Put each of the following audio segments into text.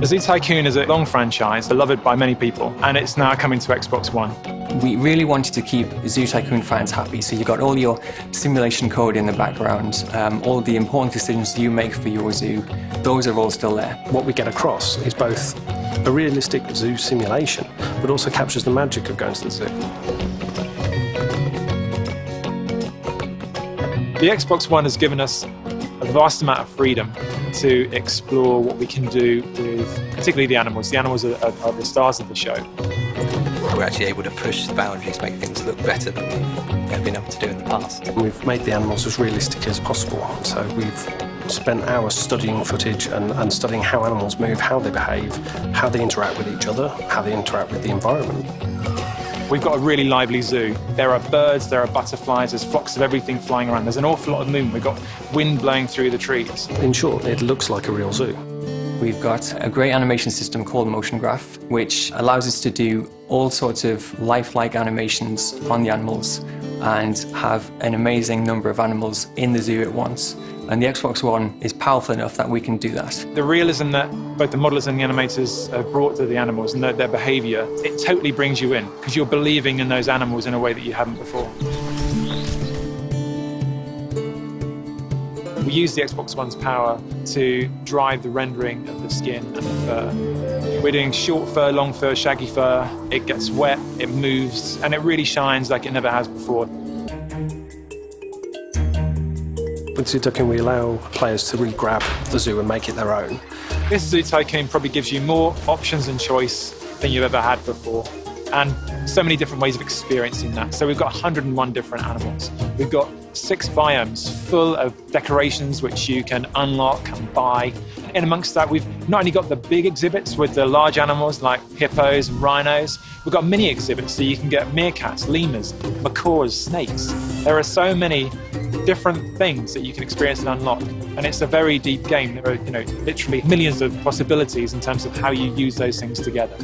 Zoo Tycoon is a long franchise, beloved by many people, and it's now coming to Xbox One. We really wanted to keep Zoo Tycoon fans happy, so you got all your simulation code in the background, all the important decisions you make for your zoo, those are all still there. What we get across is both a realistic zoo simulation, but also captures the magic of going to the zoo. The Xbox One has given us a vast amount of freedom to explore what we can do with particularly the animals. The animals are the stars of the show. We're actually able to push the boundaries, make things look better than we've been able to do in the past. We've made the animals as realistic as possible, so we've spent hours studying footage and studying how animals move, how they behave, how they interact with each other, how they interact with the environment. We've got a really lively zoo. There are birds, there are butterflies, there's flocks of everything flying around. There's an awful lot of movement. We've got wind blowing through the trees. In short, it looks like a real zoo. We've got a great animation system called Motion Graph, which allows us to do all sorts of lifelike animations on the animals and have an amazing number of animals in the zoo at once. And the Xbox One is powerful enough that we can do that. The realism that both the modelers and the animators have brought to the animals and their behaviour, it totally brings you in, because you're believing in those animals in a way that you haven't before. We use the Xbox One's power to drive the rendering of the skin and the fur. We're doing short fur, long fur, shaggy fur. It gets wet, it moves, and it really shines like it never has before. With Zoo Tycoon, we allow players to really grab the zoo and make it their own. This Zoo Tycoon probably gives you more options and choice than you've ever had before, and so many different ways of experiencing that. So we've got 101 different animals. We've got 6 biomes full of decorations which you can unlock and buy. And amongst that, we've not only got the big exhibits with the large animals like hippos and rhinos, we've got mini exhibits so you can get meerkats, lemurs, macaws, snakes. There are so many different things that you can experience and unlock, and it's a very deep game. There are, literally millions of possibilities in terms of how you use those things together.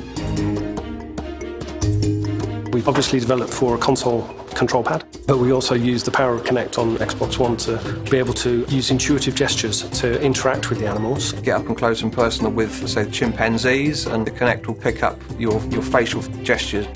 We've obviously developed for a console control pad, but we also use the power of Kinect on Xbox One to be able to use intuitive gestures to interact with the animals. Get up and close and personal with, say, chimpanzees, and the Kinect will pick up your facial gestures.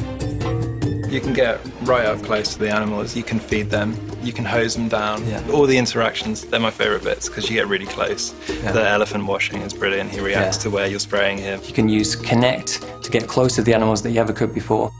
You can get right up close to the animals, you can feed them, you can hose them down. Yeah. All the interactions, they're my favourite bits because you get really close. Yeah. The elephant washing is brilliant, he reacts to where you're spraying him. You can use Kinect to get closer to the animals that you ever could before.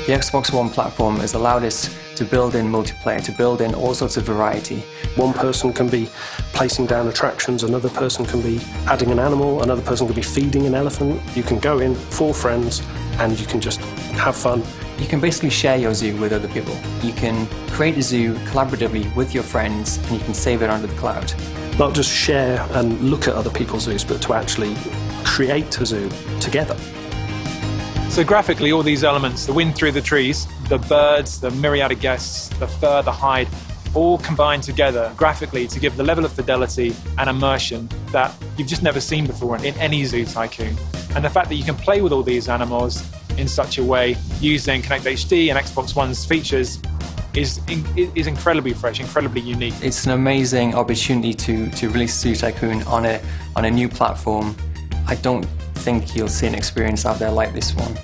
The Xbox One platform has allowed us to build in multiplayer, to build in all sorts of variety. One person can be placing down attractions, another person can be adding an animal, another person can be feeding an elephant. You can go in 4 friends and you can just have fun. You can basically share your zoo with other people. You can create a zoo collaboratively with your friends and you can save it onto the cloud. Not just share and look at other people's zoos, but to actually create a zoo together. So graphically, all these elements, the wind through the trees, the birds, the myriad of guests, the fur, the hide, all combine together graphically to give the level of fidelity and immersion that you've just never seen before in any Zoo Tycoon. And the fact that you can play with all these animals in such a way using Kinect HD and Xbox One's features is incredibly fresh, incredibly unique. It's an amazing opportunity to release Zoo Tycoon on a new platform. I don't think you'll see an experience out there like this one.